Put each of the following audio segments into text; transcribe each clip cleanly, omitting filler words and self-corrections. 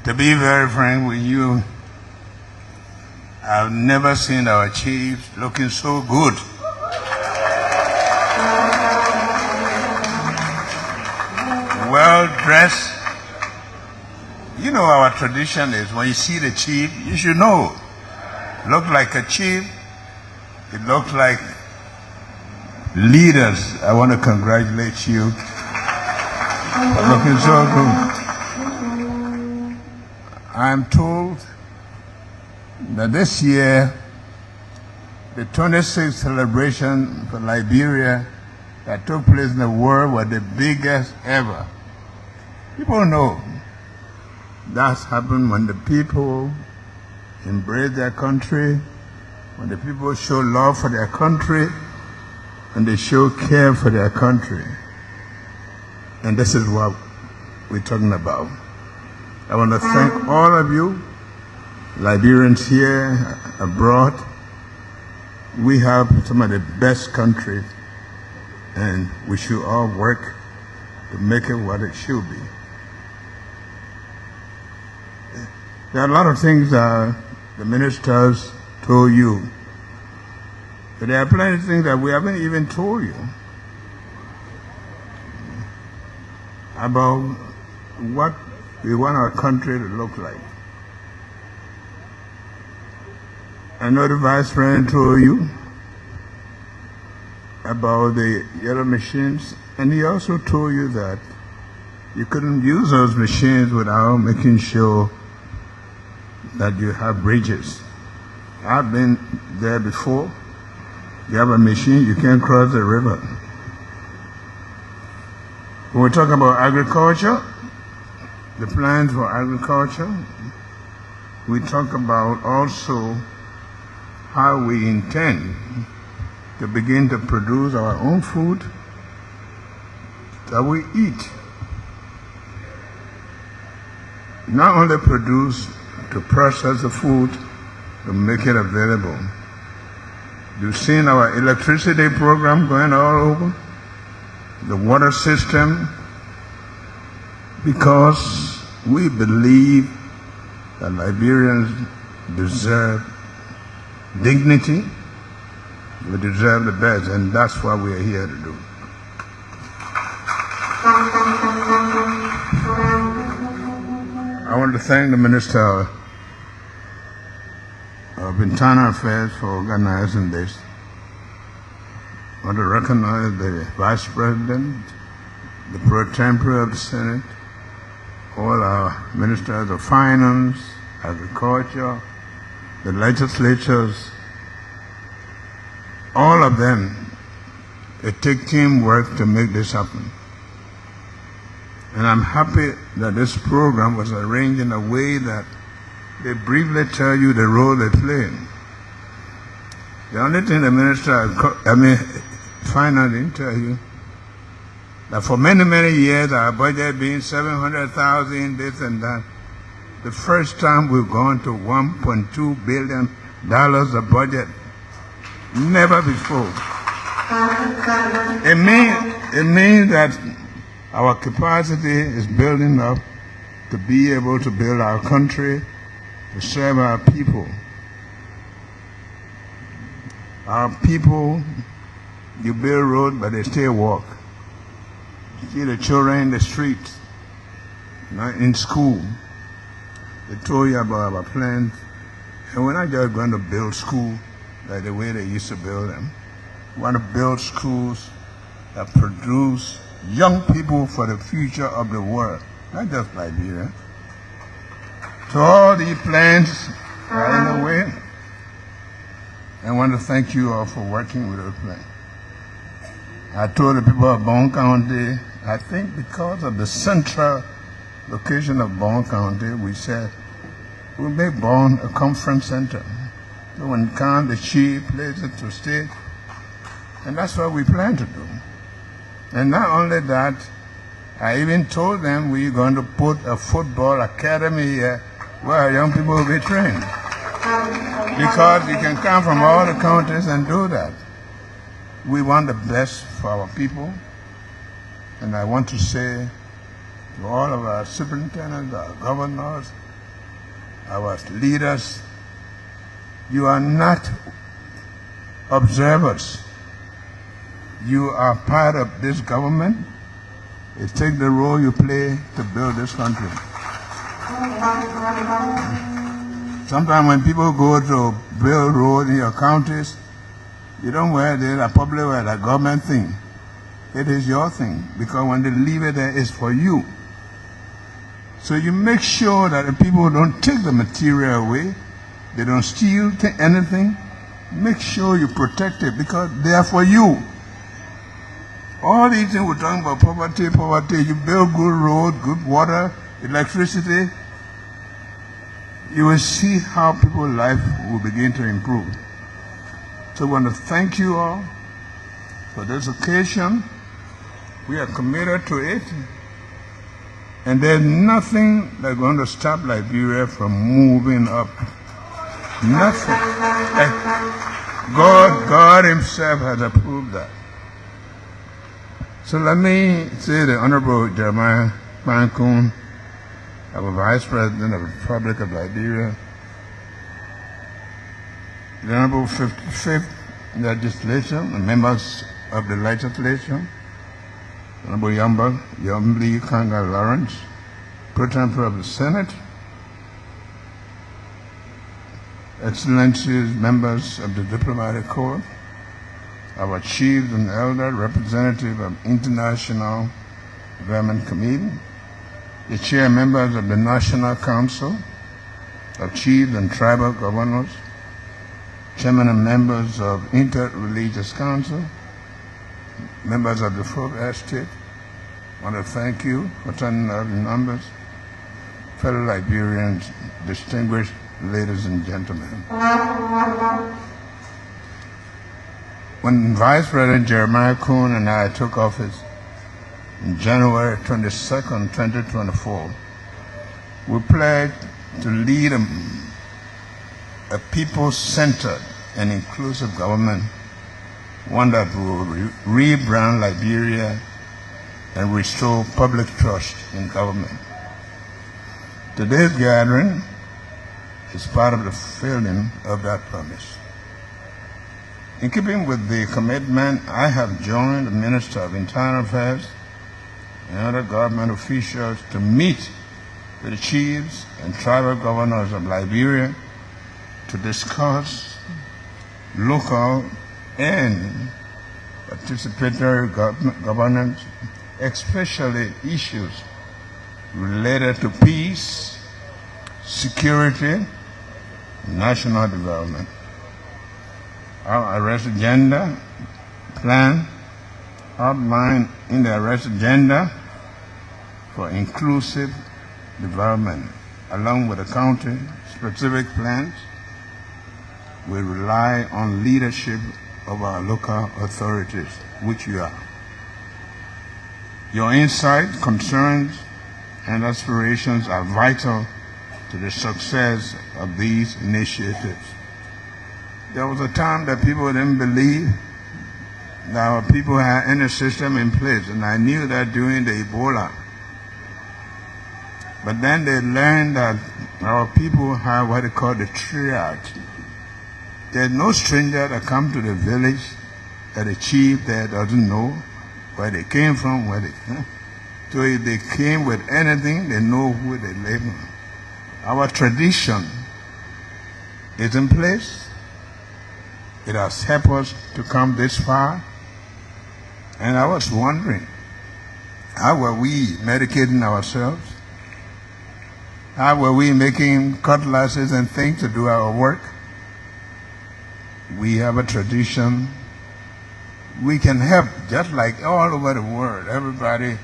To be very frank with you, I've never seen our chiefs looking so good. Well dressed. You know our tradition is when you see the chief, you should know. Look like a chief. It looks like leaders. I want to congratulate you for looking so good. I'm told that this year, the 26th celebration for Liberia that took place in the world was the biggest ever. People know that's happened when the people embrace their country, when the people show love for their country, and they show care for their country. And this is what we're talking about. I want to thank all of you, Liberians here, abroad. We have some of the best countries, and we should all work to make it what it should be. There are a lot of things the ministers told you, but there are plenty of things that we haven't even told you about what we want our country to look like. I know the Vice President told you about the yellow machines, and he also told you that you couldn't use those machines without making sure that you have bridges. I've been there before. You have a machine, you can't cross the river. When we talk about agriculture, the plans for agriculture, we talk about also how we intend to begin to produce our own food that we eat. Not only produce, to process the food, to make it available. You've seen our electricity program going all over, the water system, because we believe that Liberians deserve dignity, we deserve the best, and that's what we are here to do. I want to thank the Minister of Internal Affairs for organizing this. I want to recognize the Vice President, the Pro Tempore of the Senate, all our Ministers of Finance, Agriculture, the legislatures, all of them. It takes teamwork to make this happen. And I'm happy that this program was arranged in a way that they briefly tell you the role they play. The only thing the Minister, Finance didn't tell you, that for many, many years, our budget being $700,000, this and that, the first time we've gone to $1.2 billion of budget. Never before. It means that our capacity is building up to be able to build our country, to serve our people. Our people, you build roads, but they still walk. You see the children in the streets, not in school. They told you about our plans, and we're not just going to build schools like the way they used to build them. We want to build schools that produce young people for the future of the world, not just Liberia. So all these plans are in the way. I want to thank you all for working with those plans. I told the people of Bone County, I think because of the central location of Bone County, we said we'll make Bone a conference center. So when the chief places to stay, and that's what we plan to do. And not only that, I even told them we're going to put a football academy here where young people will be trained. Because you can come from all the counties and do that. We want the best for our people. And I want to say to all of our superintendents, our governors, our leaders, you are not observers. You are part of this government. It takes the role you play to build this country. Sometimes when people go to build roads in your counties, you don't wear it a public or a government thing. It is your thing, because when they leave it there, it's for you. So you make sure that the people don't take the material away, they don't steal anything. Make sure you protect it, because they are for you. All these things we're talking about, poverty, you build good road, good water, electricity, you will see how people's life will begin to improve. So I want to thank you all for this occasion. We are committed to it. And there's nothing that's going to stop Liberia from moving up. Nothing. God himself has approved that. So let me say the Honorable Jeremiah Kwan-Kun, our Vice President of the Republic of Liberia, the Honorable 55th Legislation, the members of the legislation, Honorable Yambli Kanga Lawrence, Pro-Temperature of the Senate, Excellencies, members of the Diplomatic Corps, our chiefs and elders, representative of International Development Committee, the chair members of the National Council of Chiefs and Tribal Governors, chairman and members of Interreligious Council, members of the Folk Estate. I want to thank you for turning out in numbers. Fellow Liberians, distinguished ladies and gentlemen. When Vice President Jeremiah Kwan and I took office on January 22nd, 2024, we pledged to lead a people-centered and inclusive government, one that will rebrand Liberia and restore public trust in government. Today's gathering is part of the fulfilling of that promise. In keeping with the commitment, I have joined the Minister of Internal Affairs and other government officials to meet with the chiefs and tribal governors of Liberia to discuss local and participatory governance, especially issues related to peace, security, and national development. Our arrest agenda plan outlined in the arrest agenda for inclusive development, along with the county-specific plans, will rely on leadership of our local authorities, which you are. Your insight, concerns, and aspirations are vital to the success of these initiatives. There was a time that people didn't believe that our people had any system in place, and I knew that during the Ebola. But then they learned that our people have what they call the triage. There's no stranger that comes to the village that the chief there doesn't know where they came from, So if they came with anything, they know who they live on. Our tradition is in place. It has helped us to come this far. And I was wondering, how were we medicating ourselves? How were we making cutlasses and things to do our work? We have a tradition. We can help, just like all over the world. Everybody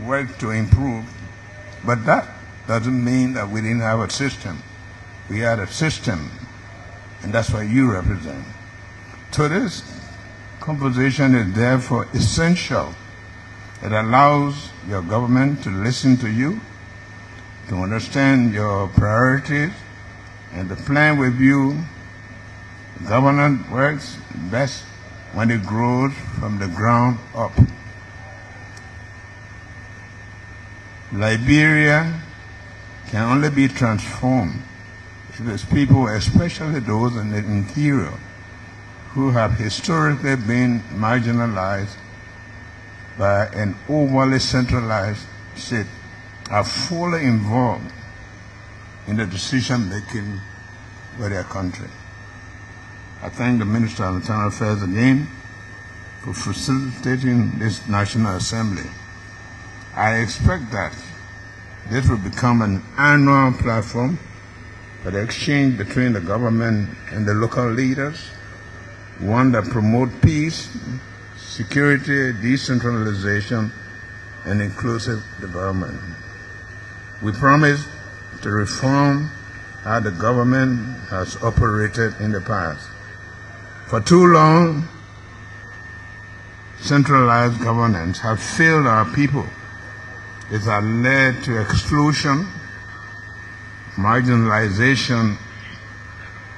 works to improve. But that doesn't mean that we didn't have a system. We had a system, and that's what you represent. So this composition is therefore essential. It allows your government to listen to you, to understand your priorities, and to plan with you. Governance works best when it grows from the ground up. can only be transformed if those people, especially those in the interior, who have historically been marginalized by an overly centralized state, are fully involved in the decision making for their country. I thank the Minister of Internal Affairs again for facilitating this National Assembly. I expect that this will become an annual platform for the exchange between the government and the local leaders, one that promotes peace, security, decentralization, and inclusive development. We promise to reform how the government has operated in the past. For too long, centralized governance has failed our people. It has led to exclusion, marginalization,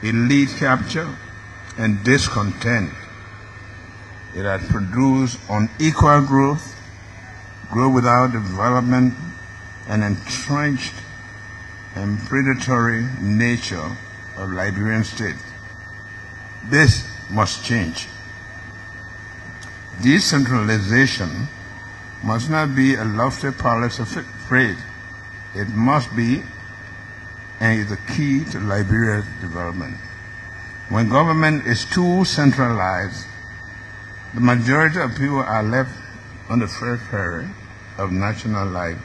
elite capture, and discontent. It has produced unequal growth, growth without development, and entrenched and predatory nature of Liberian state. This must change. Decentralization must not be a lofty policy phrase. It must be and is the key to Liberia's development. When government is too centralized, the majority of people are left on the periphery of national life.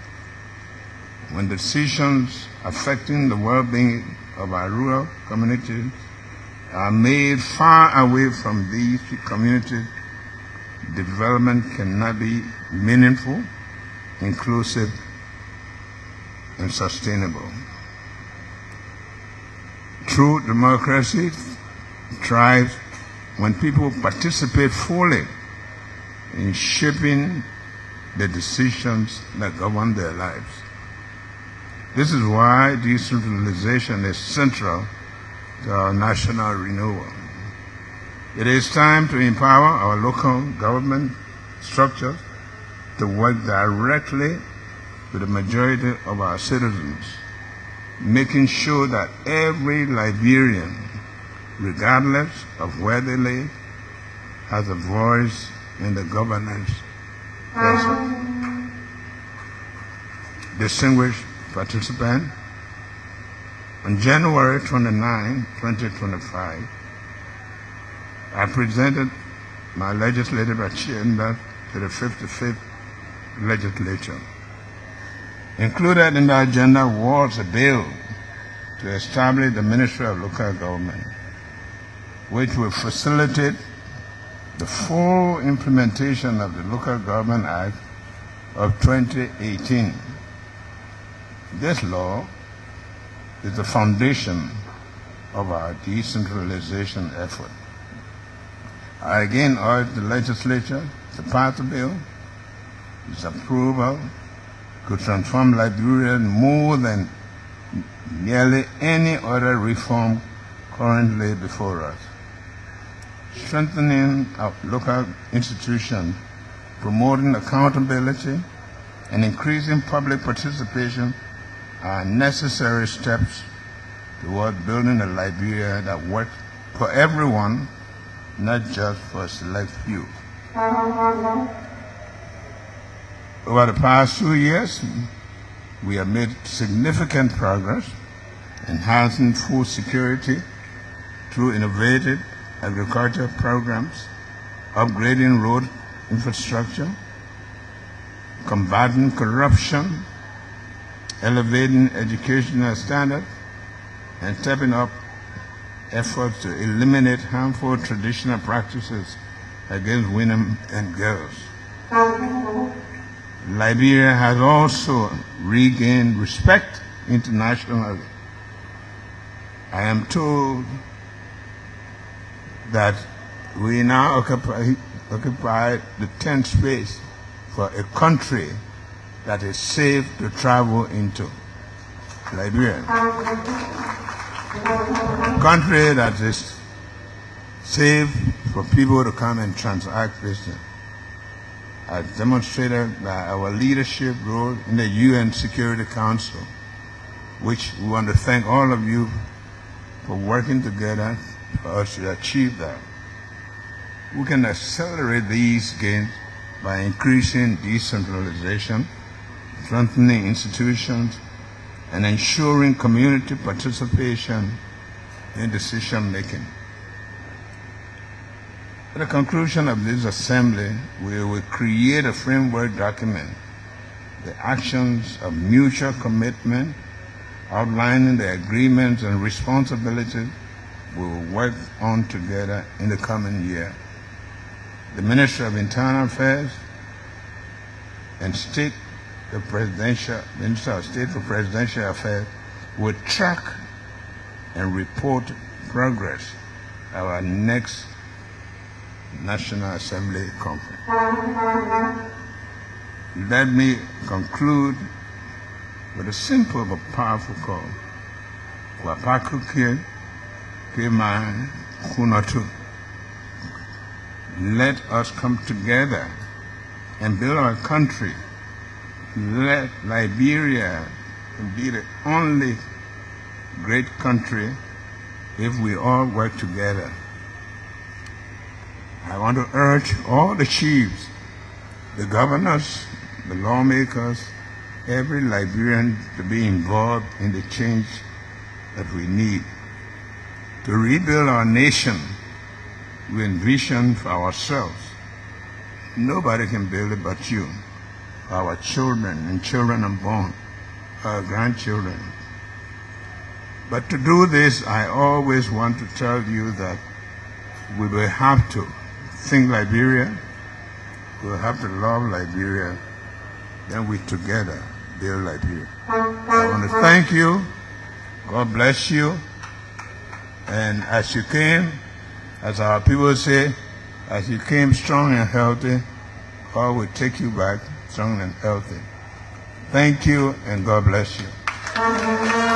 When decisions affecting the well-being of our rural communities are made far away from these communities, development cannot be meaningful, inclusive, and sustainable. True democracy thrives when people participate fully in shaping the decisions that govern their lives. This is why decentralization is central to our national renewal. It is time to empower our local government structures to work directly with the majority of our citizens, making sure that every Liberian, regardless of where they live, has a voice in the governance process. Distinguished participant, on January 29, 2025, I presented my legislative agenda to the 55th legislature. Included in the agenda was a bill to establish the Ministry of Local Government, which will facilitate the full implementation of the Local Government Act of 2018. This law is the foundation of our decentralization effort. I again urge the legislature to pass the bill. Its approval could transform Liberia more than nearly any other reform currently before us. Strengthening our local institutions, promoting accountability, and increasing public participation are necessary steps toward building a Liberia that works for everyone, not just for a select few. Over the past 2 years, we have made significant progress enhancing food security through innovative agriculture programs, upgrading road infrastructure, combating corruption, elevating educational standards, and stepping up efforts to eliminate harmful traditional practices against women and girls. Liberia has also regained respect internationally. I am told that we now occupy the 10th space for a country that is safe to travel into. Liberia. A country that is safe for people to come and transact business. As demonstrated by our leadership role in the UN Security Council, which we want to thank all of you for working together for us to achieve that. We can accelerate these gains by increasing decentralization, strengthening institutions, and ensuring community participation in decision making. At the conclusion of this assembly, we will create a framework document, the actions of mutual commitment, outlining the agreements and responsibilities we will work on together in the coming year. The Ministry of Internal Affairs and Minister of State for Presidential Affairs will track and report progress at our next National Assembly Conference. Let me conclude with a simple but powerful call. Wapakuke Kema Kunatu. Let us come together and build our country. Let Liberia be the only great country if we all work together. I want to urge all the chiefs, the governors, the lawmakers, every Liberian to be involved in the change that we need. To rebuild our nation, we envision for ourselves. Nobody can build it but you, our children and children unborn, our grandchildren. But to do this, I always want to tell you that we will have to think Liberia, we will have to love Liberia, then we together build Liberia. I want to thank you. God bless you. And as you came, as our people say, as you came strong and healthy, God will take you back strong and healthy. Thank you, and God bless you.